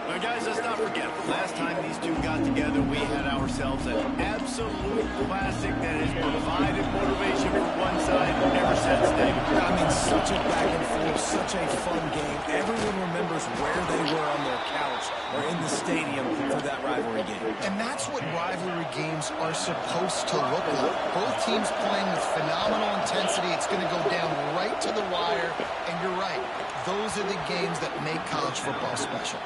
Now, guys, let's not forget, last time these two got together, we had ourselves an absolute classic that has provided motivation for one side ever since, David. I mean, such a back and forth, such a fun game. Everyone remembers where they were on their couch or in the stadium for that rivalry game. And that's what rivalry games are supposed to look like. Both teams playing with phenomenal intensity. It's going to go down right to the wire. And you're right, those are the games that make college football special.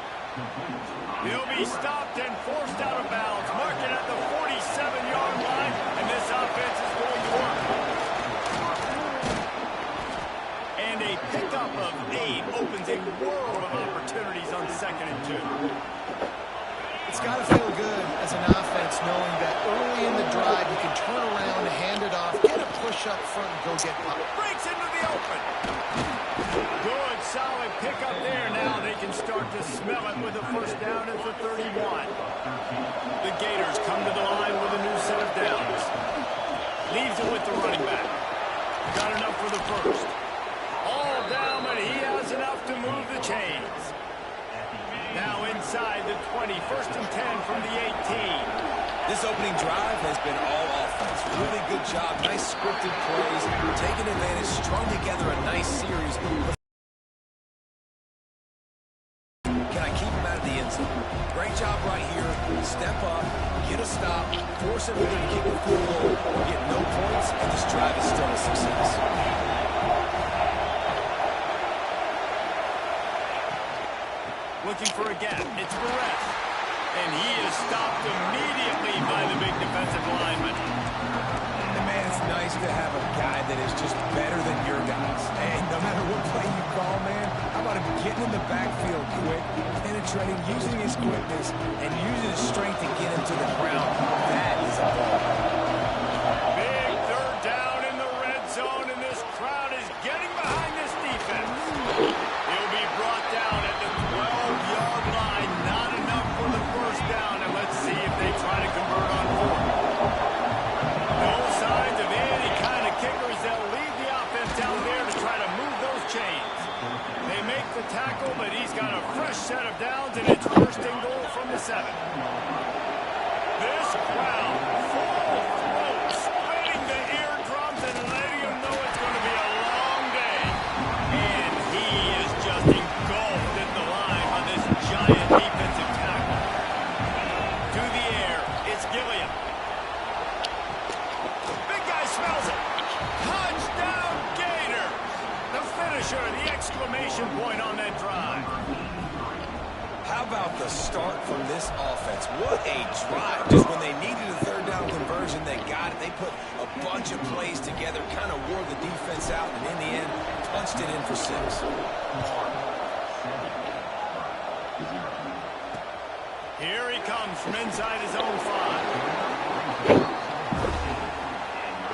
He'll be stopped and forced out of bounds, marking at the 47-yard line, and this offense is going to work. And a pickup of 8 opens a world of opportunities on 2nd and 2. It's got to feel good as an offense knowing that early in the drive you can turn around, hand it off, get a push up front, and go get popped. Breaks into the open. Good, solid pickup there. Now they can start to smell it with a first down at the 31. The Gators come to the line with a new set of downs. Leaves it with the running back. Got enough for the first. All down, but he has enough to move the chains. Now inside the 20, 1st and 10 from the 18. This opening drive has been all offense. Really good job. Nice scripted plays. Taking advantage. Strung together a nice series. Can I keep him out of the end zone? Great job right here. Step up. Get a stop. Force him either to kick a field goal or get no points. And this drive is still a success. Looking for a gap. It's Barrett. And he is stopped immediately by the big defensive lineman. And man, it's nice to have a guy that is just better than your guys. And no matter what play you call, man, how about him getting in the backfield quick, penetrating, using his quickness, and using his strength to get him to the ground. That is a ball. Big 3rd down in the red zone, and this crowd is getting behind this defense. He'll be brought down at the 12-yard line. Not enough for the first down, and let's see if they try to convert on 4th. No signs of any kind of kickers. They'll leave the offense down there to try to move those chains. They make the tackle, but he's got a fresh set of downs, and it's 1st and goal from the 7. This crowd full throat, splitting the eardrums and letting them know it's going to be a long day. And he is just engulfed at the line on this giant defensive tackle. To the air, it's Gilliam. Big guy smells it. Touchdown, Gator. The finisher, the exclamation point on that drive. How about the start from this offense? What a drive. Just when they needed a 3rd down conversion, they got it. They put a bunch of plays together, kind of wore the defense out, and in the end, punched it in for 6. Here he comes from inside his own 5.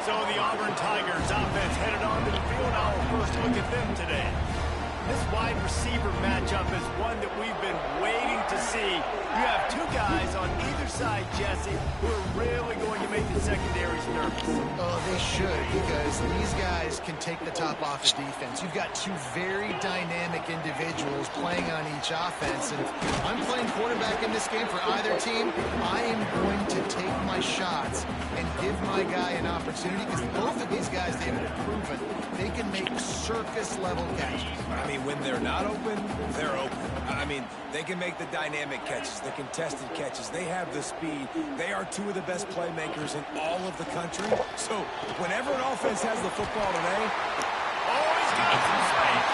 So the Auburn Tigers offense headed on to the field. Our first look at them today. This wide receiver matchup is one that we've been waiting to see. You have 2 guys on either side, Jesse, who are really going to make the secondaries nervous. Oh, they should, because these guys can take the top off the defense. You've got 2 very dynamic individuals playing on each offense, and if I'm playing quarterback in this game for either team, I am going to take my shots and give my guy an opportunity, because both of these guys, they've proven they can make circus-level catches. I mean, when they're not open, they're open. I mean, they can make the dynamic catches, the contested catches. They have the speed. They are 2 of the best playmakers in all of the country. So whenever an offense has the football today, he's got some space.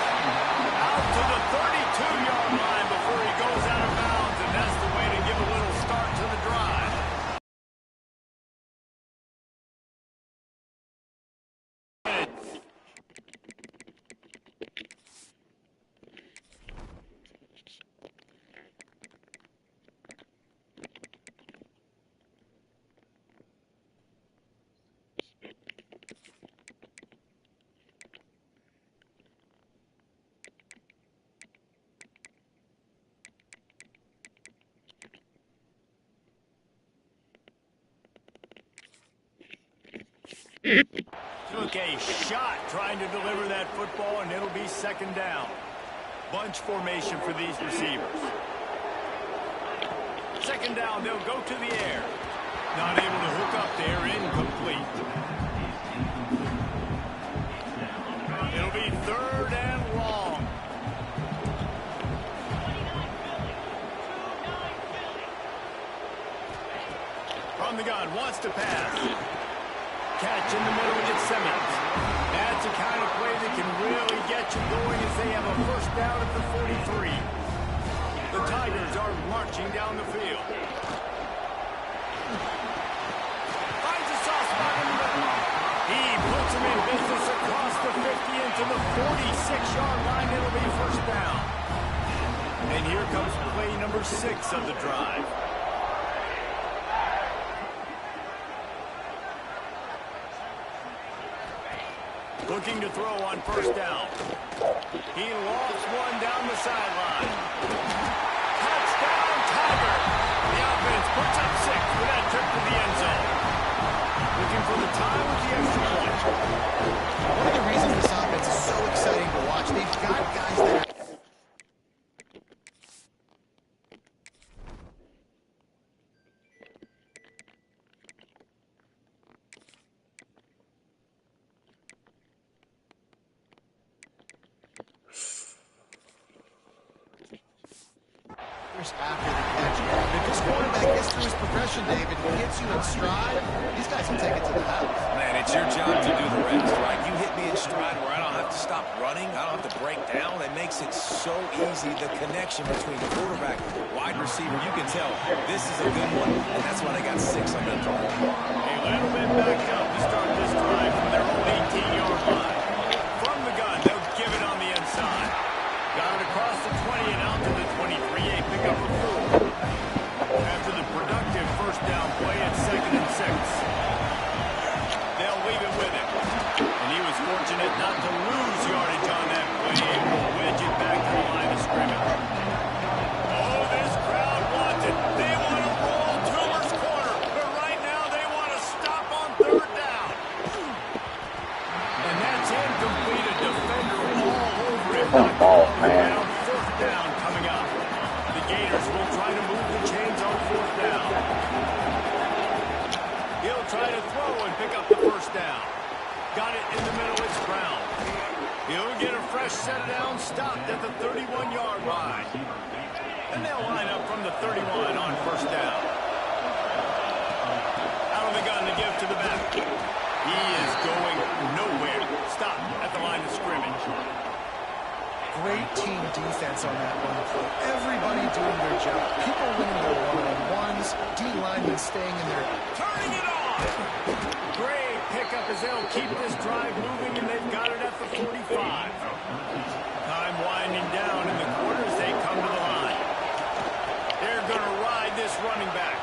Out to the 32-yard line before he goes out of bounds, and that's the way to give a little start to the drive. Took a shot trying to deliver that football, and it'll be 2nd down. Bunch formation for these receivers. Second down, they'll go to the air. Not able to hook up there, incomplete. It'll be third and long. From the gun, wants to pass. Catch in the middle against Simmons. That's the kind of play that can really get you going as they have a first down at the 43. The Tigers are marching down the field. Finds a soft spot in the middle. He puts him in business across the 50 into the 46-yard line. It'll be first down. And here comes play number 6 of the drive. Looking to throw on first down. He lofts one down the sideline. Touchdown, Tiger. The offense puts up 6 with that trip to the end zone. Looking for the tie with the extra point. One of the reasons this offense is so exciting to watch, they've got guys that are... after the catch. If this quarterback gets through his progression, David, and gets you in stride, these guys will take it to the house. Man, it's your job to do the rest, right? You hit me in stride where I don't have to stop running. I don't have to break down. It makes it so easy, the connection between quarterback and wide receiver. You can tell this is a good one, and that's why they got 6 on that drive. A little bit backed up to start this drive from their own 18-yard line. From the gun, they'll give it on the inside. Got it across the 20 and out to the 23. A pickup of 4. After the productive first down play at 2nd and 6. They'll leave it with him. And he was fortunate not to lose yardage on that play. Able to wedge it back to the line of scrimmage. Oh, this crowd wants it. They want to roll Toomer's corner. But right now they want to stop on 3rd down. And that's incomplete. A defender all over it. Not down. 4th down coming up. The Gators will try to move the chains on 4th down. He'll try to throw and pick up the first down. Got it in the middle. It's Brown. He'll get a fresh set down, stopped at the 31-yard line. And they'll line up from the 31 on first down. Out of the gun to give to the back. He is going nowhere. Stop at the line of scrimmage. Great team defense on that one play. Everybody doing their job. People winning their one-on-ones. D-linemen staying in there. Turning it on! Great pickup as they'll keep this drive moving, and they've got it at the 45. Time winding down in the quarter as they come to the line. They're going to ride this running back.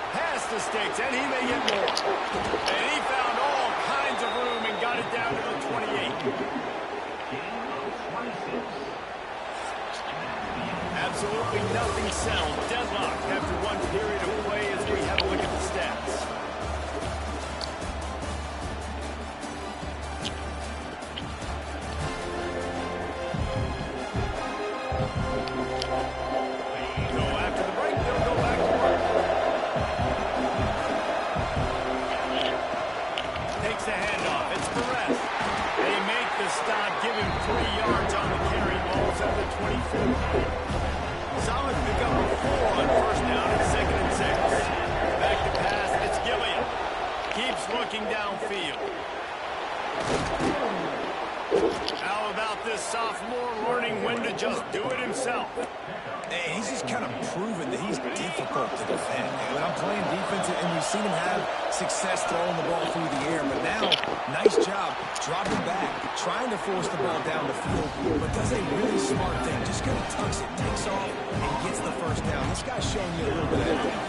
Past the sticks, and he may get more. And he found all kinds of room and got it down to the 28. Absolutely nothing settled. Deadlocked after one period of play as we have a look at the stats. So after the break, they'll go back to work. Takes the handoff. It's Perez. They make the stop, give him 3 yards on the carry. Balls at the 24. Solid pickup of 4 on first down at 2nd and 6. Back to pass, it's Gilliam. Keeps looking downfield. How about this sophomore learning when to just do it himself? Hey, he's just kind of proven that he's difficult to defend. When I'm playing defense, and we've seen him have success throwing the ball through the air, but now, nice job dropping back, trying to force the ball down the field, but does a really smart thing. Just kind of tucks it, takes off, and gets the first down. This guy's showing you a little bit of everything.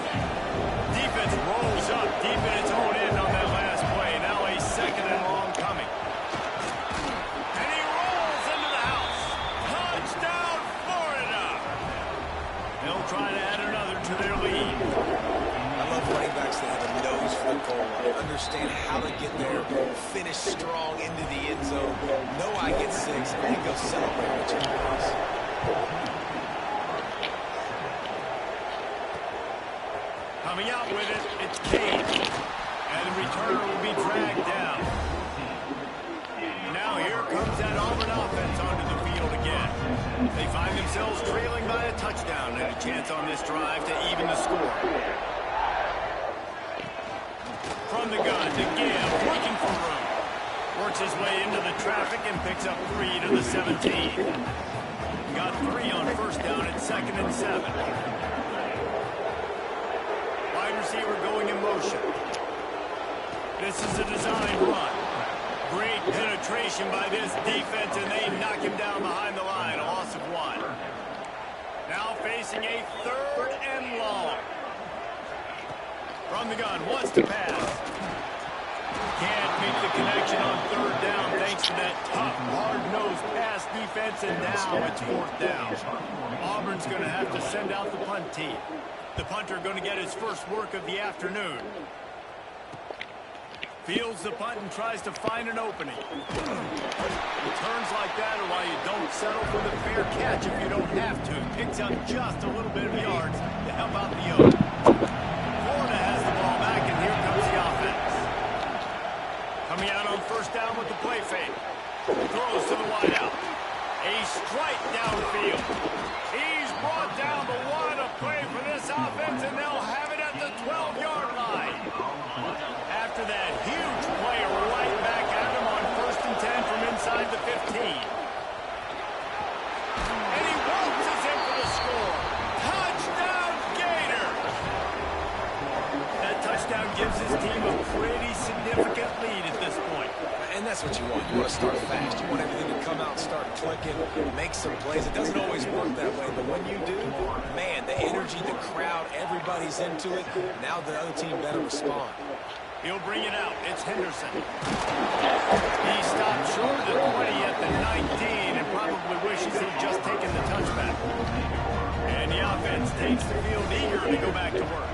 Defense rolls up deep in its own end on that last play. Now a 2nd and long coming. And he rolls into the house. Touchdown, Florida! They'll try to add another to their lead. I love running backs that have a nose for the goal line, understand how to get there, finish strong into the end zone, know I get 6, and then go celebrate with your boys. Coming out with it, it's Kane. And the returner will be dragged down. Now here comes that Auburn offense onto the field again. They find themselves trailing by a touchdown and a chance on this drive to even the score. From the gun to give, looking for room. Works his way into the traffic and picks up 3 to the 17. Got 3 on first down at 2nd and 7. Wide receiver going in motion. This is a designed run. Great penetration by this defense, and they knock him down behind the line. A loss of 1. Now facing a 3rd and long. From the gun, wants to pass. Can't make the connection on 3rd down thanks to that tough, hard-nosed pass defense, and now it's 4th down. Auburn's going to have to send out the punt team. The punter going to get his first work of the afternoon. Fields the punt and tries to find an opening. Returns like that are why you don't settle for the fair catch if you don't have to. Picks up just a little bit of yards to help out the yoke. Florida has the ball back, and here comes the offense. Coming out on first down with the play fake. Throws to the wideout. A strike downfield. He's brought down, but what a play for this offense, and they'll have it at the 12-yard line. After that huge play right back at him on 1st and 10 from inside the 15. And he waltzes in for the score. Touchdown, Gators! That touchdown gives his team a pretty significant lead at this point. And that's what you want. You want to start fast. You want everything to come out, start clicking, make some plays. It doesn't always work that way, but when you do, man, the energy, the crowd, everybody's into it. Now the other team better respond. He'll bring it out. It's Henderson. He stopped short of the 20 at the 19 and probably wishes he'd just taken the touchback. And the offense takes the field eager to go back to work.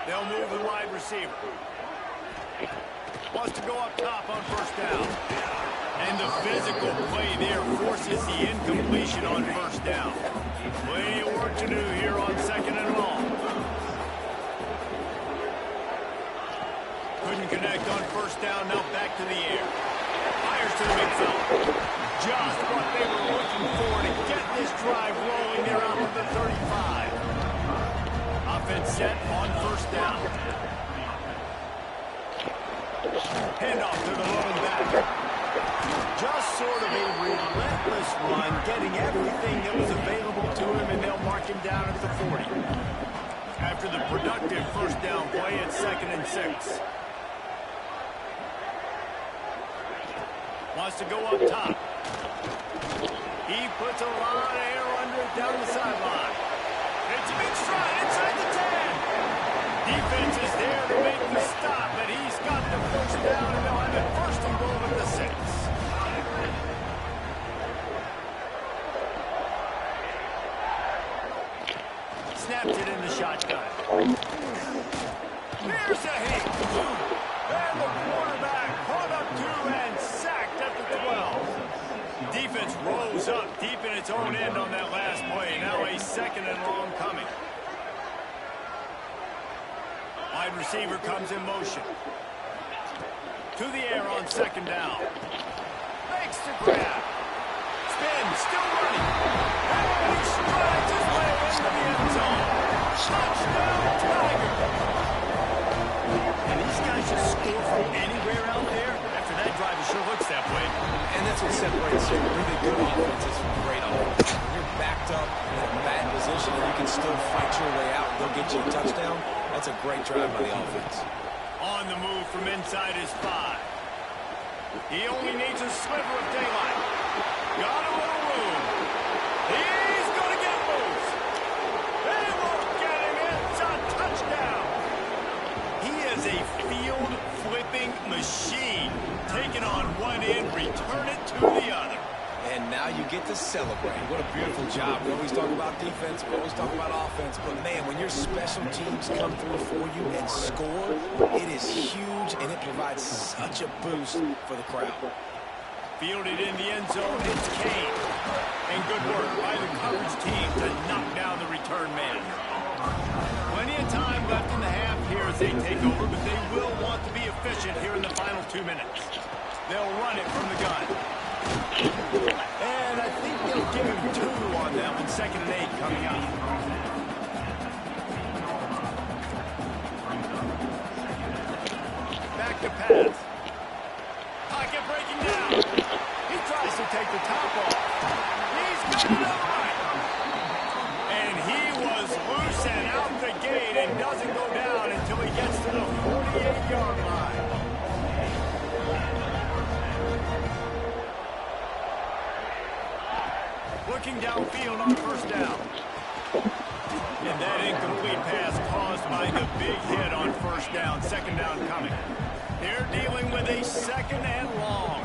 They'll move the wide receiver. Wants to go up top on first down. And the physical play there forces the incompletion on first down. Plenty of work to do here on 2nd and long. Couldn't connect on first down, now back to the air. Fires to the big fella. Just what they were looking for to get this drive rolling. They're out of the 35. Offense set on first down. Handoff to the lone back. Just sort of a relentless run, getting everything that was available to him, and they'll mark him down at the 40. After the productive first down play, it's 2nd and 6. Wants to go up top. He puts a lot of air under it down the sideline. It's a big stride inside the 10. Defense is there to make the stop, but he's got the first down, and they'll have it 1st and goal at the 6. Snaps it in the shotgun. Here's a hit. And the quarterback caught up to and sacked at the 12. Defense rose up deep in its own end on that last play. Now a 2nd and long coming. Wide receiver comes in motion. To the air on 2nd down. Makes the grab. Spin, still running. And he strides his way into the end zone. Touchdown, Tiger. And these guys just score from anywhere out there. After that drive, it sure looks that way. And that's what separates really good offenses from great offenses. When you're backed up in a bad position and you can still fight your way out and they'll get you a touchdown, that's a great drive by the offense. On the move from inside his 5. He only needs a sliver of daylight. Got a little room. He's going to get loose. They won't get him. It's a touchdown. He is a field-flipping machine. Taking on one end, return it to the other. And now you get to celebrate. What a beautiful job. We always talk about defense, we always talk about offense, but man, when your special teams come through for you and score, it is huge, and it provides such a boost for the crowd. Fielded in the end zone, it's Kane. And good work by the coverage team to knock down the return man. Plenty of time left in the half here as they take over, but they will want to be efficient here in the final 2 minutes. They'll run it from the gun. And I think they'll give him 2 on them in 2nd and 8 coming up. Back to pass. Pocket breaking down. He tries to take the top off. He's got it all right. And he was loose and out the gate and doesn't go down until he gets to the 48-yard line. Looking downfield on 1st down. And that incomplete pass caused by the big hit on 1st down. 2nd down coming. They're dealing with a 2nd and long.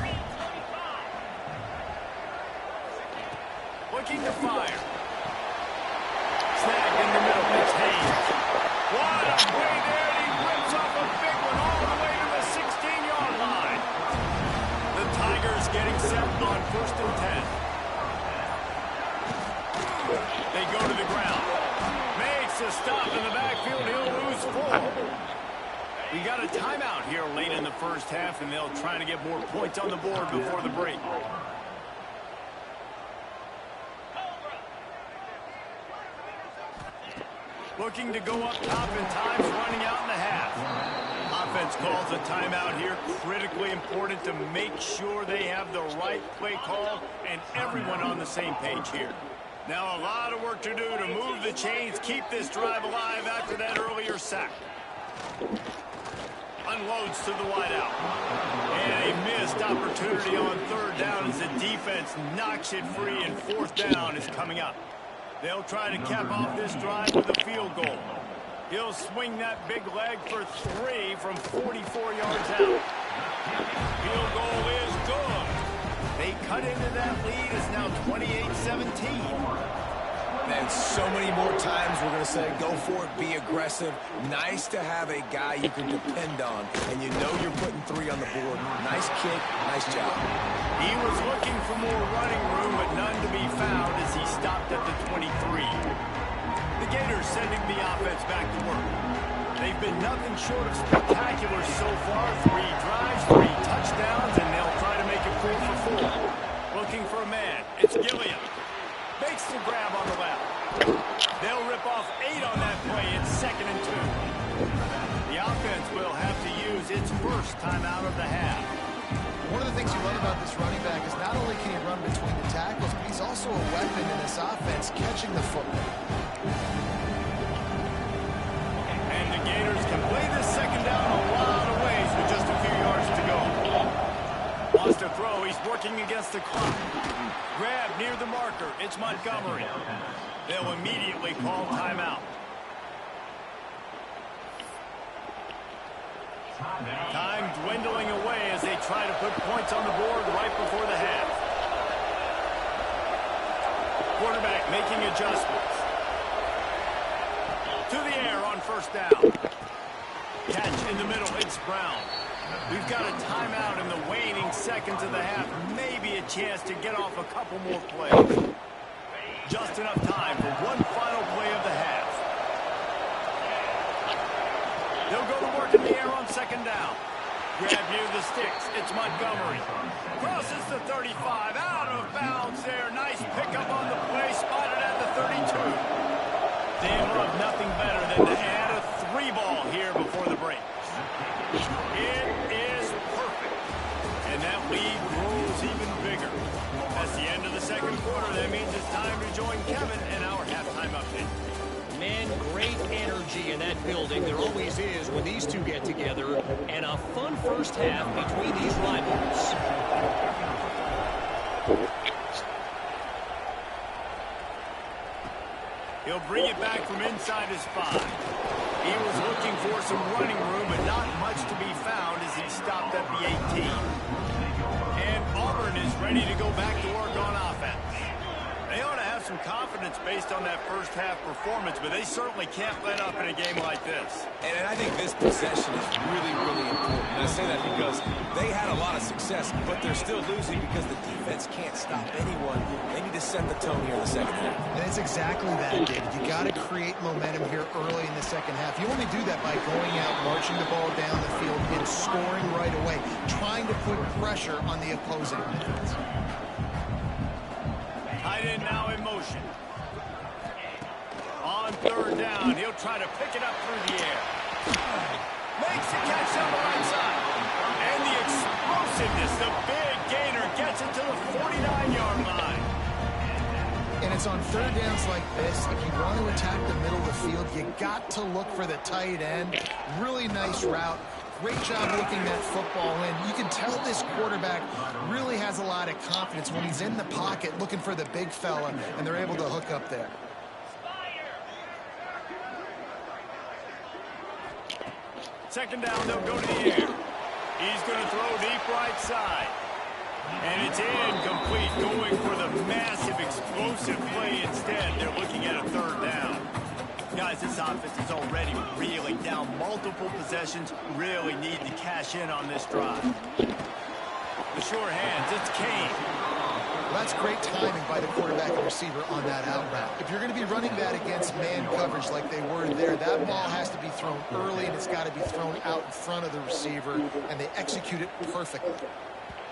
Looking to fire. Snagged in the middle. It's Hayes. What a play there. And he rips off a big one all the way to the 16-yard line. The Tigers getting set on 1st and 10. They go to the ground. Makes a stop in the backfield. He'll lose 4. We got a timeout here late in the 1st half, and they'll try to get more points on the board before the break. Looking to go up top, and time's running out in the half. Offense calls a timeout here. Critically important to make sure they have the right play call and everyone on the same page here. Now a lot of work to do to move the chains, keep this drive alive after that earlier sack. Unloads to the wideout. And a missed opportunity on 3rd down as the defense knocks it free, and 4th down is coming up. They'll try to cap off this drive with a field goal. He'll swing that big leg for 3 from 44 yards out. Field goal is good. They cut into that lead. It's now 28-17. And so many more times we're going to say, go for it, be aggressive. Nice to have a guy you can depend on, and you know you're putting 3 on the board. Nice kick, nice job. He was looking for more running room, but none to be found as he stopped at the 23. The Gators sending the offense back to work. They've been nothing short of spectacular so far. 3 drives, 3 touchdowns, and they'll try to make it 4 for 4. Looking for a man. It's Gilliam. Makes the grab on the left. They'll rip off 8 on that play. It's 2nd and 2. The offense will have to use its first timeout of the half. One of the things you love about this running back is not only can he run between the tackles, but he's also a weapon in this offense, catching the football. And the Gators can play this 2nd down a lot of ways with just a few yards to go. Wants to throw. He's working against the clock. Grab near the marker. It's Montgomery. They'll immediately call timeout. Time dwindling away as they try to put points on the board right before the half. Quarterback making adjustments. To the air on 1st down. Catch in the middle. It's Brown. We've got a timeout in the waning seconds of the half. Maybe a chance to get off a couple more plays. Just enough time for one final play of the half. They'll go to work in the air on 2nd down. Grab near the sticks. It's Montgomery. Crosses the 35. Out of bounds there. Nice pickup on the play. Spotted at the 32. They love nothing better than to add a 3 ball here before the break. It is perfect. And that lead grows even bigger. That's the end of the 2nd quarter. That means it's time to join Kevin in our halftime update. Man, great energy in that building. There always is when these two get together. And a fun 1st half between these rivals. He'll bring it back from inside his 5. He was looking for some running room, but not much to be found as he stopped at the 18. And Auburn is ready to go back to work on offense. They ought to have some confidence based on that 1st half performance, but they certainly can't let up in a game like this. And I think this possession is really, really important. And I say that because is they had a lot of success, but they're still losing because the defense can't stop anyone. They need to set the tone here in the second half. And it's exactly that, David. You got to create momentum here early in the second half. You only do that by going out, marching the ball down the field, and scoring right away, trying to put pressure on the opposing defense. Tight end now in motion. On third down, he'll try to pick it up through the air. Makes the catch on the right side. And the explosiveness, the big gainer gets it to the 49-yard line. And it's on third downs like this. If you want to attack the middle of the field, you got to look for the tight end. Really nice route. Great job looking that football in. You can tell this quarterback really has a lot of confidence when he's in the pocket looking for the big fella, and they're able to hook up there. Second down, they'll go to the air. He's going to throw deep right side. And it's incomplete, going for the massive explosive play instead. They're looking at a third down. Guys, this offense is already reeling down multiple possessions. Really need to cash in on this drive. The short hands, it's Kane. Well, that's great timing by the quarterback and receiver on that out route. If you're going to be running that against man coverage like they were there, that ball has to be thrown early, and it's got to be thrown out in front of the receiver, and they execute it perfectly.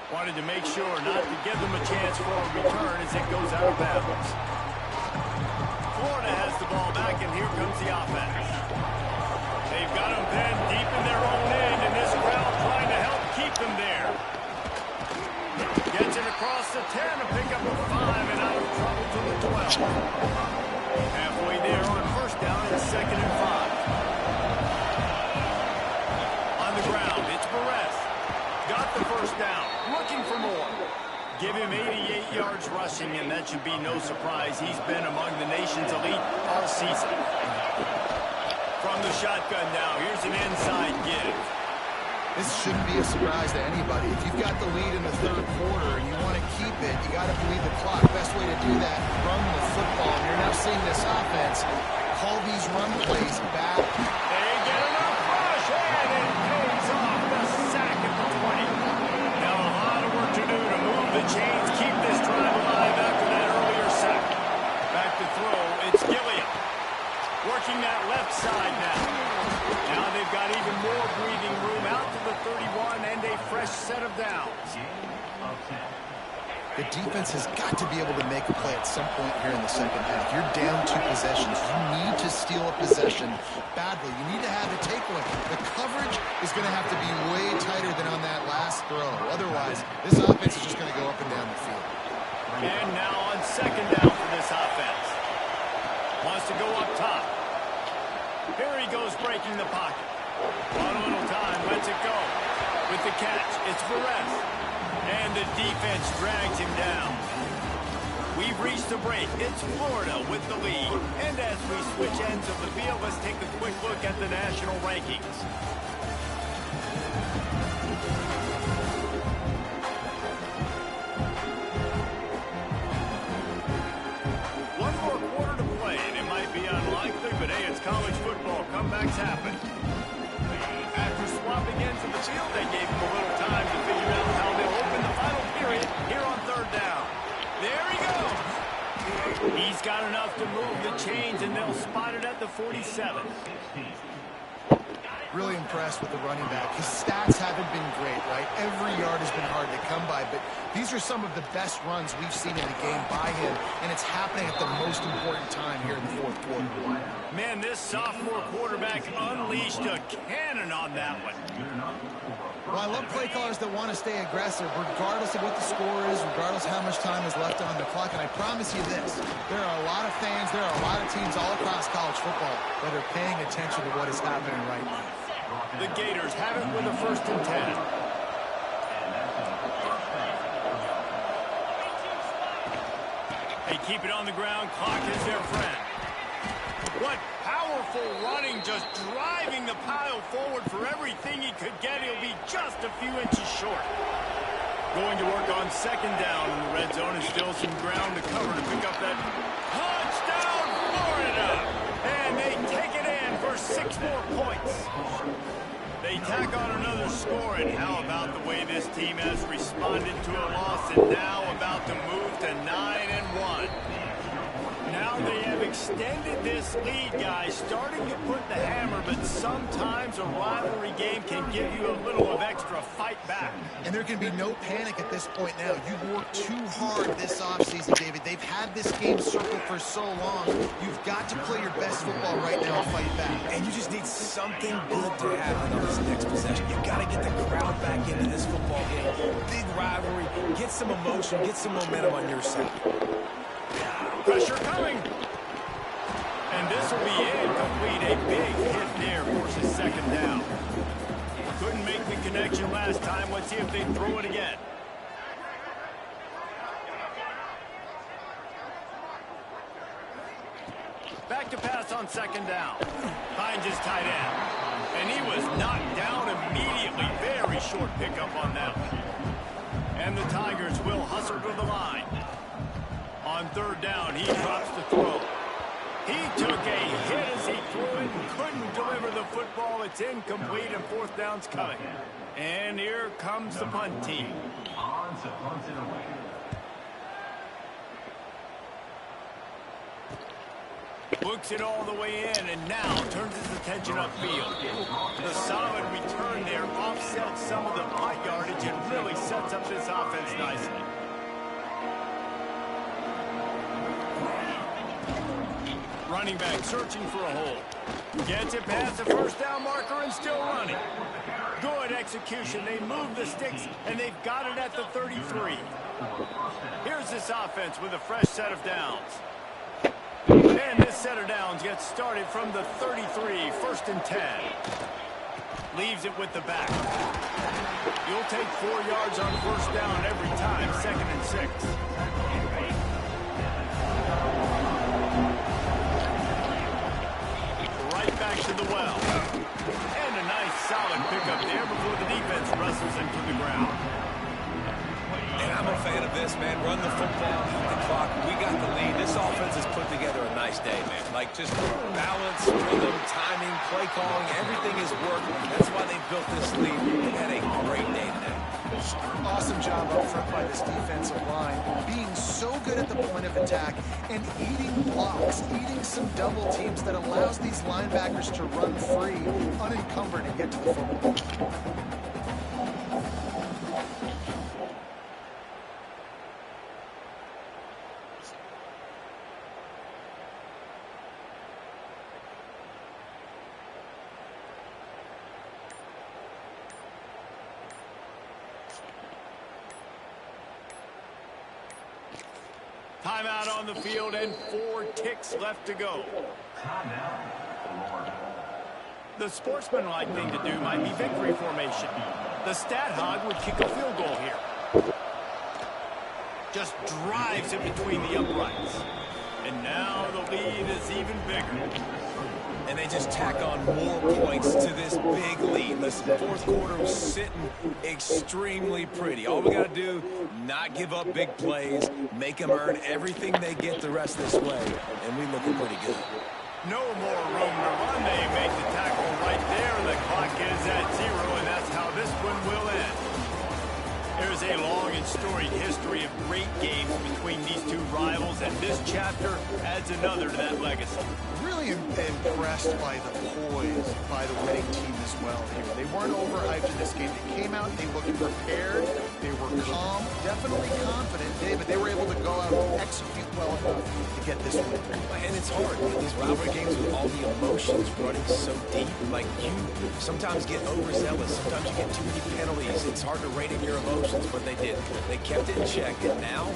Wanted to make sure not to give them a chance for a return as it goes out of bounds. Florida has the ball back, and here comes the offense. They've got them pinned deep in their own end, and this crowd trying to help keep them there. Gets it across the 10 to pick up a 5 and out of trouble to the 12. Halfway there on first down, it's 2nd and 5. On the ground, it's Perez. Got the first down, looking for more. Give him 88 yards rushing, and that should be no surprise. He's been among the nation's elite all season. From the shotgun now, here's an inside give. This shouldn't be a surprise to anybody. If you've got the lead in the third quarter and you want to keep it, you got to bleed the clock. Best way to do that, run the football. And you're now seeing this offense call these run plays back. They get enough rush, and it pays off the sack at the 20. Now a lot of work to do to move the chains, keep this drive alive after that earlier sack. Back to throw, it's Gilliam. Working that left side now. Now they've got even more breathing room out to the 31 and a fresh set of downs. The defense has got to be able to make a play at some point here in the second half. You're down 2 possessions. You need to steal a possession badly. You need to have a takeaway. The coverage is going to have to be way tighter than on that last throw. Otherwise, this offense is just going to go up and down the field. And now on second down for this offense. Wants to go up top. Here he goes breaking the pocket. On a little time, lets it go. With the catch, it's Perez. And the defense drags him down. We've reached the break. It's Florida with the lead. And as we switch ends of the field, let's take a quick look at the national rankings. One more quarter to play, and it might be unlikely, but hey, it's college football. Comebacks happen. After swapping ends of the field, they gave him a little time to figure out how they'll open the final period here on third down. There he goes. He's got enough to move the chains, and they'll spot it at the 47. Really impressed with the running back. His stats haven't been great, right? Every yard has been hard to come by, but these are some of the best runs we've seen in the game by him, and it's happening at the most important time here in the fourth quarter. Man, this sophomore quarterback unleashed a cannon on that one. Well, I love play callers that want to stay aggressive, regardless of what the score is, regardless of how much time is left on the clock. And I promise you this, there are a lot of fans, there are a lot of teams all across college football that are paying attention to what is happening right now. The Gators have it with a 1st and 10. They keep it on the ground. Clock is their friend. What powerful running, just driving the pile forward for everything he could get. He'll be just a few inches short. Going to work on second down in the red zone, and still some ground to cover to pick up that touchdown, Florida. And they take it in for 6 more points. They tack on another score, and how about the way this team has responded to a loss and now about to move to 9-1. Now they have extended this lead, guys, starting to put the hammer, but sometimes a rivalry game can give you a little of extra fight back. And there can be no panic at this point now. You've worked too hard this offseason, David. They've had this game circled for so long. You've got to play your best football right now and fight back. And you just need something good to happen on this next possession. You've got to get the crowd back into this football game. Big rivalry. Get some emotion. Get some momentum on your side. Pressure coming. And this will be incomplete. A big hit there forces second down. Couldn't make the connection last time. Let's see if they throw it again. Back to pass on second down. Finds his tight end. And he was knocked down immediately. Very short pickup on that one. And the Tigers will hustle to the line. On third down, he drops the throw. He took a hit as he threw it and couldn't deliver the football. It's incomplete, and fourth down's coming. And here comes the punt team. Books it all the way in, and now turns his attention upfield. The solid return there offsets some of the punt yardage and really sets up this offense nicely. Running back searching for a hole. Gets it past the first down marker and still running. Good execution. They move the sticks, and they've got it at the 33. Here's this offense with a fresh set of downs. And this set of downs gets started from the 33, first and 10. Leaves it with the back. You'll take 4 yards on first down every time, second and 6. Right back to the well. And a nice solid pickup there before the defense wrestles him to the ground. And I'm a fan of this, man. Run the football, keep the clock. We got the lead. This offense has put together a nice day, man. Like, just balance, rhythm, timing, play calling, everything is working. That's why they built this lead. They had a great day today. Awesome job up front by this defensive line. Being so good at the point of attack and eating blocks, eating some double teams that allows these linebackers to run free, unencumbered, and get to the football. Timeout on the field and 4 ticks left to go. The sportsmanlike thing to do might be victory formation. The stat hog would kick a field goal here. Just drives it between the uprights. And now the lead is even bigger. And they just tack on more points to this big lead. Listen, fourth quarter was sitting extremely pretty. All we got to do, not give up big plays, make them earn everything they get the rest of this way, and we looking pretty good. No more room to run. They make the tackle right there. The clock is at 0, and that's how this one will end. There's a long and storied history of great games between these two rivals, and this chapter adds another to that legacy. Really impressed by the poise by the winning team as well here. They weren't overhyped in this game. They came out, they looked prepared, they were calm, definitely confident, David. They were able to go out and execute well enough to get this win. And it's hard with these rivalry games with all the emotions running so deep. Like, you sometimes get overzealous. Sometimes you get too many penalties. It's hard to rein in your emotions, but they did. They kept it in check, and now